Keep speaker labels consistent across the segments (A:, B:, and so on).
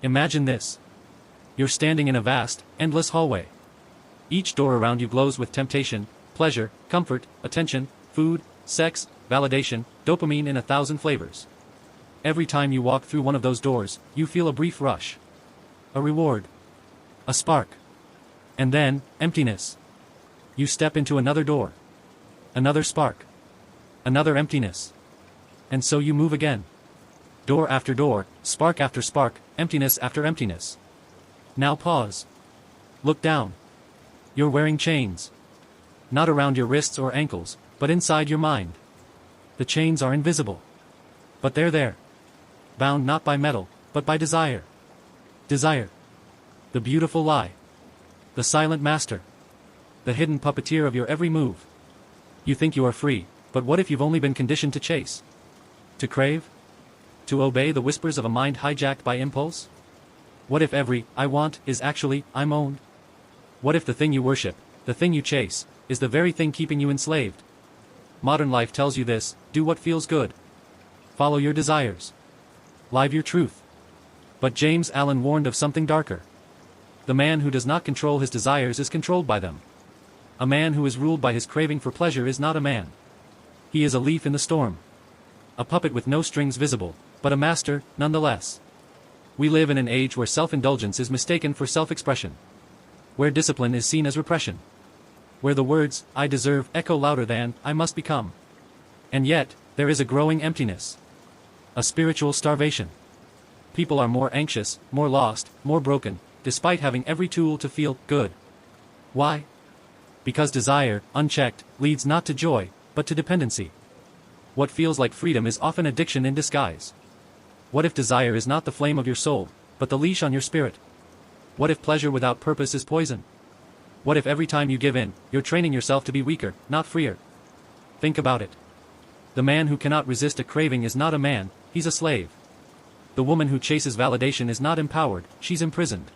A: Imagine this. You're standing in a vast, endless hallway. Each door around you glows with temptation, pleasure, comfort, attention, food, sex, validation, dopamine in 1,000 flavors. Every time you walk through one of those doors, you feel a brief rush. A reward. A spark. And then, emptiness. You step into another door. Another spark. Another emptiness. And so you move again. Door after door, spark after spark, emptiness after emptiness. Now pause. Look down. You're wearing chains. Not around your wrists or ankles, but inside your mind. The chains are invisible. But they're there. Bound not by metal, but by desire. Desire. The beautiful lie. The silent master. The hidden puppeteer of your every move. You think you are free, but what if you've only been conditioned to chase? To crave? To obey the whispers of a mind hijacked by impulse? What if every "I want" is actually "I'm owned"? What if the thing you worship, the thing you chase, is the very thing keeping you enslaved? Modern life tells you this: do what feels good. Follow your desires. Live your truth. But James Allen warned of something darker. The man who does not control his desires is controlled by them. A man who is ruled by his craving for pleasure is not a man. He is a leaf in the storm. A puppet with no strings visible, but a master, nonetheless. We live in an age where self-indulgence is mistaken for self-expression. Where discipline is seen as repression. Where the words, "I deserve," echo louder than, "I must become." And yet, there is a growing emptiness. A spiritual starvation. People are more anxious, more lost, more broken, despite having every tool to feel good. Why? Because desire, unchecked, leads not to joy, but to dependency. What feels like freedom is often addiction in disguise. What if desire is not the flame of your soul, but the leash on your spirit? What if pleasure without purpose is poison? What if every time you give in, you're training yourself to be weaker, not freer? Think about it. The man who cannot resist a craving is not a man, he's a slave. The woman who chases validation is not empowered, she's imprisoned.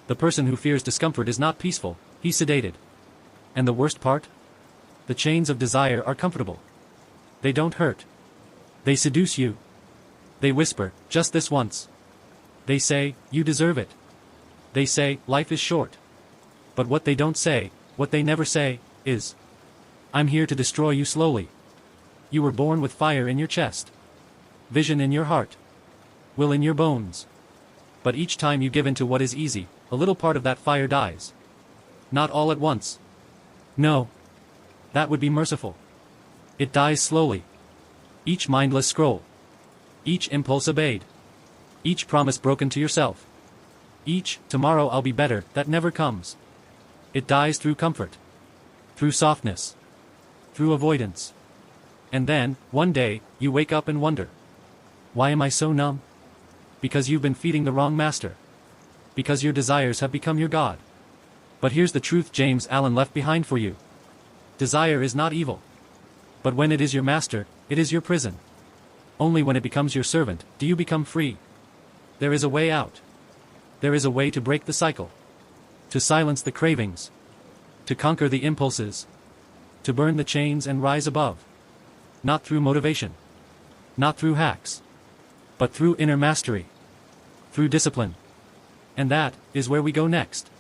A: The person who fears discomfort is not peaceful, he's sedated. And the worst part? The chains of desire are comfortable. They don't hurt. They seduce you. They whisper, "Just this once." They say, "You deserve it." They say, "Life is short." But what they don't say, what they never say, is, "I'm here to destroy you slowly." You were born with fire in your chest. Vision in your heart. Will in your bones. But each time you give in to what is easy, a little part of that fire dies. Not all at once. No. That would be merciful. It dies slowly. Each mindless scroll. Each impulse obeyed. Each promise broken to yourself. Each "tomorrow I'll be better" that never comes. It dies through comfort. Through softness. Through avoidance. And then, one day, you wake up and wonder. Why am I so numb? Because you've been feeding the wrong master. Because your desires have become your God. But here's the truth James Allen left behind for you. Desire is not evil. But when it is your master, it is your prison. Only when it becomes your servant, do you become free. There is a way out. There is a way to break the cycle. To silence the cravings. To conquer the impulses. To burn the chains and rise above. Not through motivation. Not through hacks. But through inner mastery. Through discipline. And that is where we go next.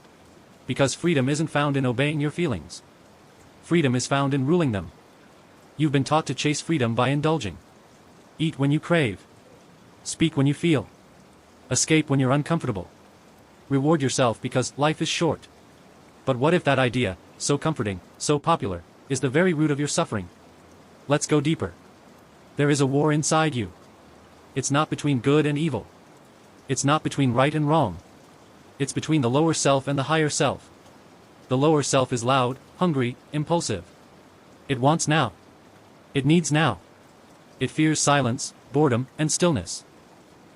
A: Because freedom isn't found in obeying your feelings. Freedom is found in ruling them. You've been taught to chase freedom by indulging. Eat when you crave. Speak when you feel. Escape when you're uncomfortable. Reward yourself because life is short. But what if that idea, so comforting, so popular, is the very root of your suffering? Let's go deeper. There is a war inside you. It's not between good and evil. It's not between right and wrong. It's between the lower self and the higher self. The lower self is loud, hungry, impulsive. It wants now. It needs now. It fears silence, boredom, and stillness.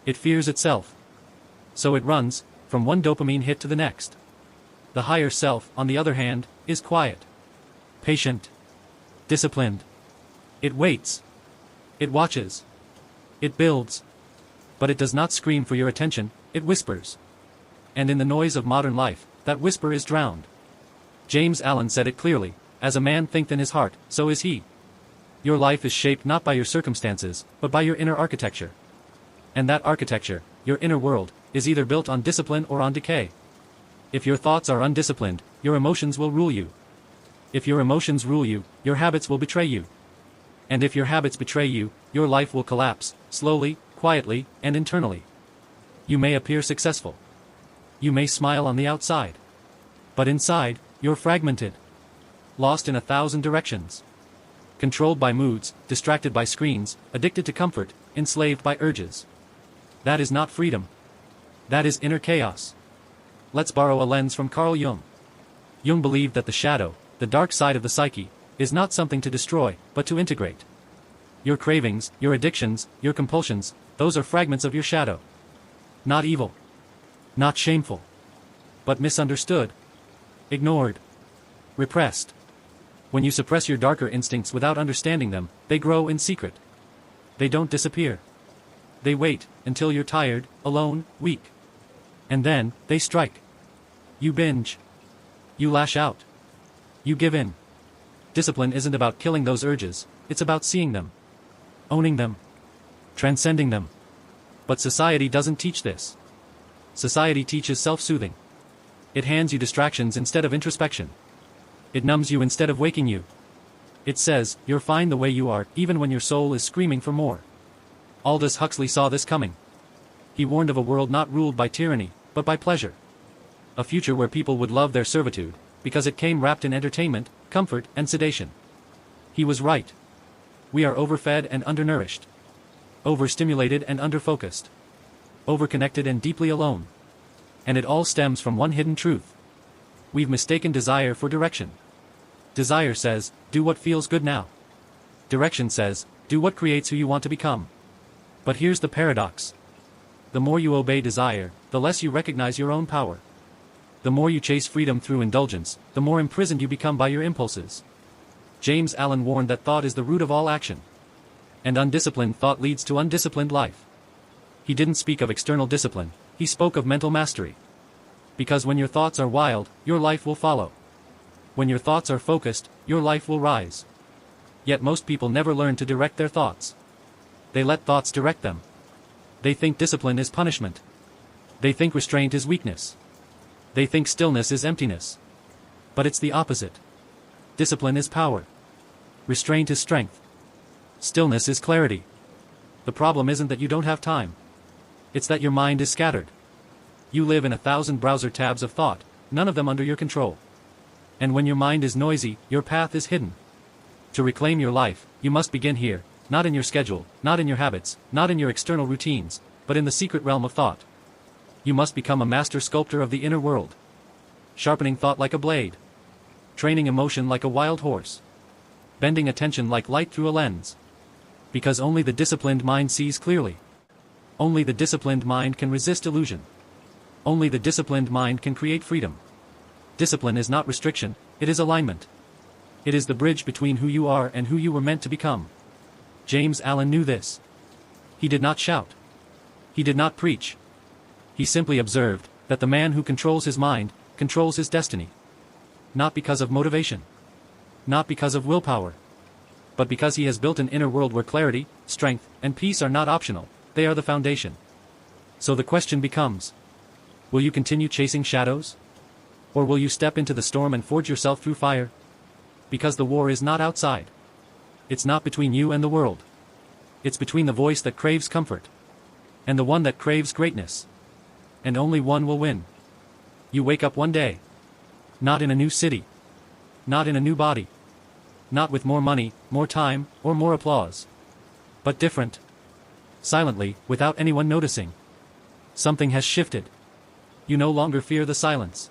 A: It fears itself. So it runs, from one dopamine hit to the next. The higher self, on the other hand, is quiet. Patient. Disciplined. It waits. It watches. It builds. But it does not scream for your attention, it whispers. And in the noise of modern life, that whisper is drowned. James Allen said it clearly, "As a man thinketh in his heart, so is he." Your life is shaped not by your circumstances, but by your inner architecture. And that architecture, your inner world, is either built on discipline or on decay. If your thoughts are undisciplined, your emotions will rule you. If your emotions rule you, your habits will betray you. And if your habits betray you, your life will collapse, slowly, quietly, and internally. You may appear successful. You may smile on the outside. But inside, you're fragmented. Lost in 1,000 directions. Controlled by moods, distracted by screens, addicted to comfort, enslaved by urges. That is not freedom. That is inner chaos. Let's borrow a lens from Carl Jung. Jung believed that the shadow, the dark side of the psyche, is not something to destroy, but to integrate. Your cravings, your addictions, your compulsions, those are fragments of your shadow. Not evil. Not shameful. But misunderstood. Ignored. Repressed. When you suppress your darker instincts without understanding them, they grow in secret. They don't disappear. They wait until you're tired, alone, weak. And then, they strike. You binge. You lash out. You give in. Discipline isn't about killing those urges, it's about seeing them. Owning them. Transcending them. But society doesn't teach this. Society teaches self-soothing. It hands you distractions instead of introspection. It numbs you instead of waking you. It says, you're fine the way you are, even when your soul is screaming for more. Aldous Huxley saw this coming. He warned of a world not ruled by tyranny, but by pleasure. A future where people would love their servitude, because it came wrapped in entertainment, comfort, and sedation. He was right. We are overfed and undernourished. Overstimulated and underfocused. Overconnected and deeply alone. And it all stems from one hidden truth. We've mistaken desire for direction. Desire says, do what feels good now. Direction says, do what creates who you want to become. But here's the paradox. The more you obey desire, the less you recognize your own power. The more you chase freedom through indulgence, the more imprisoned you become by your impulses. James Allen warned that thought is the root of all action. And undisciplined thought leads to undisciplined life. He didn't speak of external discipline, he spoke of mental mastery. Because when your thoughts are wild, your life will follow. When your thoughts are focused, your life will rise. Yet most people never learn to direct their thoughts. They let thoughts direct them. They think discipline is punishment. They think restraint is weakness. They think stillness is emptiness. But it's the opposite. Discipline is power. Restraint is strength. Stillness is clarity. The problem isn't that you don't have time. It's that your mind is scattered. You live in 1,000 browser tabs of thought, none of them under your control. And when your mind is noisy, your path is hidden. To reclaim your life, you must begin here, not in your schedule, not in your habits, not in your external routines, but in the secret realm of thought. You must become a master sculptor of the inner world. Sharpening thought like a blade. Training emotion like a wild horse. Bending attention like light through a lens. Because only the disciplined mind sees clearly. Only the disciplined mind can resist illusion. Only the disciplined mind can create freedom. Discipline is not restriction, it is alignment. It is the bridge between who you are and who you were meant to become. James Allen knew this. He did not shout. He did not preach. He simply observed that the man who controls his mind controls his destiny. Not because of motivation. Not because of willpower. But because he has built an inner world where clarity, strength, and peace are not optional, they are the foundation. So the question becomes, will you continue chasing shadows? Or will you step into the storm and forge yourself through fire? Because the war is not outside. It's not between you and the world. It's between the voice that craves comfort and the one that craves greatness. And only one will win. You wake up one day. Not in a new city. Not in a new body. Not with more money, more time, or more applause. But different. Silently, without anyone noticing. Something has shifted. You no longer fear the silence.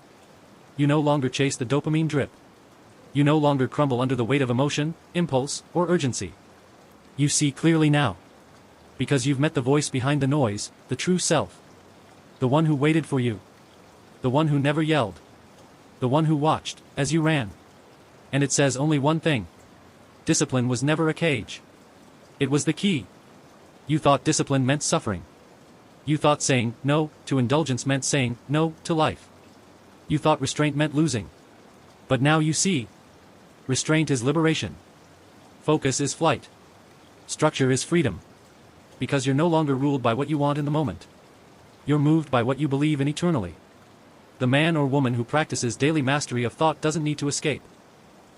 A: You no longer chase the dopamine drip. You no longer crumble under the weight of emotion, impulse, or urgency. You see clearly now. Because you've met the voice behind the noise, the true self. The one who waited for you. The one who never yelled. The one who watched, as you ran. And it says only one thing. Discipline was never a cage. It was the key. You thought discipline meant suffering. You thought saying no to indulgence meant saying no to life. You thought restraint meant losing. But now you see. Restraint is liberation. Focus is flight. Structure is freedom. Because you're no longer ruled by what you want in the moment. You're moved by what you believe in eternally. The man or woman who practices daily mastery of thought doesn't need to escape.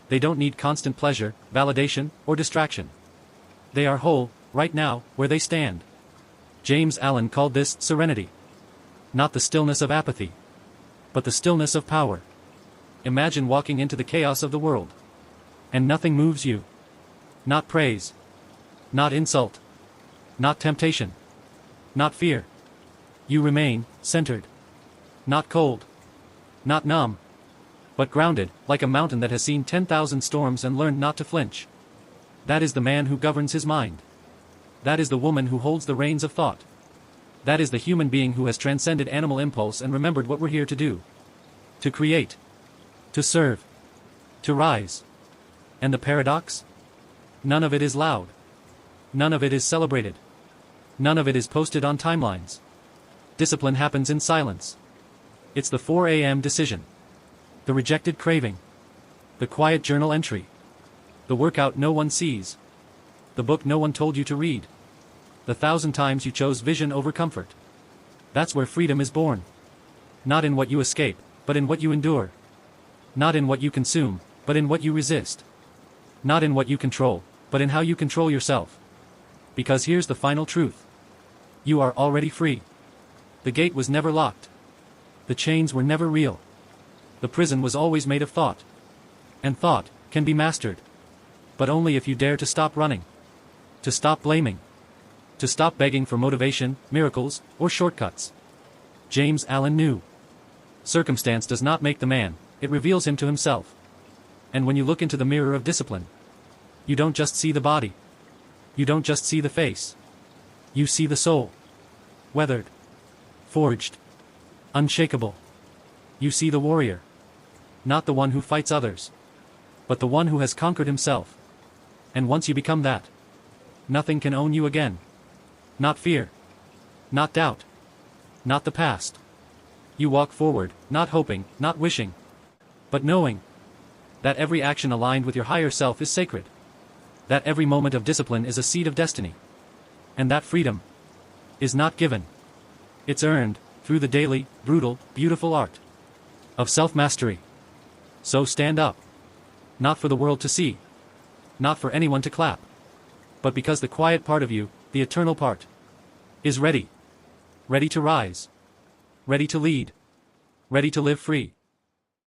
A: They don't need constant pleasure, validation, or distraction. They are whole, right now, where they stand. James Allen called this serenity. Not the stillness of apathy, but the stillness of power. Imagine walking into the chaos of the world. And nothing moves you. Not praise. Not insult. Not temptation. Not fear. You remain centered. Not cold. Not numb. But grounded, like a mountain that has seen 10,000 storms and learned not to flinch. That is the man who governs his mind. That is the woman who holds the reins of thought. That is the human being who has transcended animal impulse and remembered what we're here to do. To create. To serve. To rise. And the paradox? None of it is loud. None of it is celebrated. None of it is posted on timelines. Discipline happens in silence. It's the 4 a.m. decision. The rejected craving. The quiet journal entry. The workout no one sees. The book no one told you to read. The 1,000 times you chose vision over comfort. That's where freedom is born. Not in what you escape, but in what you endure. Not in what you consume, but in what you resist. Not in what you control, but in how you control yourself. Because here's the final truth. You are already free. The gate was never locked. The chains were never real. The prison was always made of thought. And thought can be mastered. But only if you dare to stop running. To stop blaming. To stop begging for motivation, miracles, or shortcuts. James Allen knew. Circumstance does not make the man, it reveals him to himself. And when you look into the mirror of discipline, you don't just see the body. You don't just see the face. You see the soul. Weathered. Forged. Unshakable. You see the warrior. Not the one who fights others, but the one who has conquered himself. And once you become that, nothing can own you again. Not fear. Not doubt. Not the past. You walk forward, not hoping, not wishing, but knowing that every action aligned with your higher self is sacred. That every moment of discipline is a seed of destiny. And that freedom is not given. It's earned through the daily, brutal, beautiful art of self-mastery. So stand up. Not for the world to see. Not for anyone to clap. But because the quiet part of you, the eternal part, is ready. Ready to rise. Ready to lead. Ready to live free.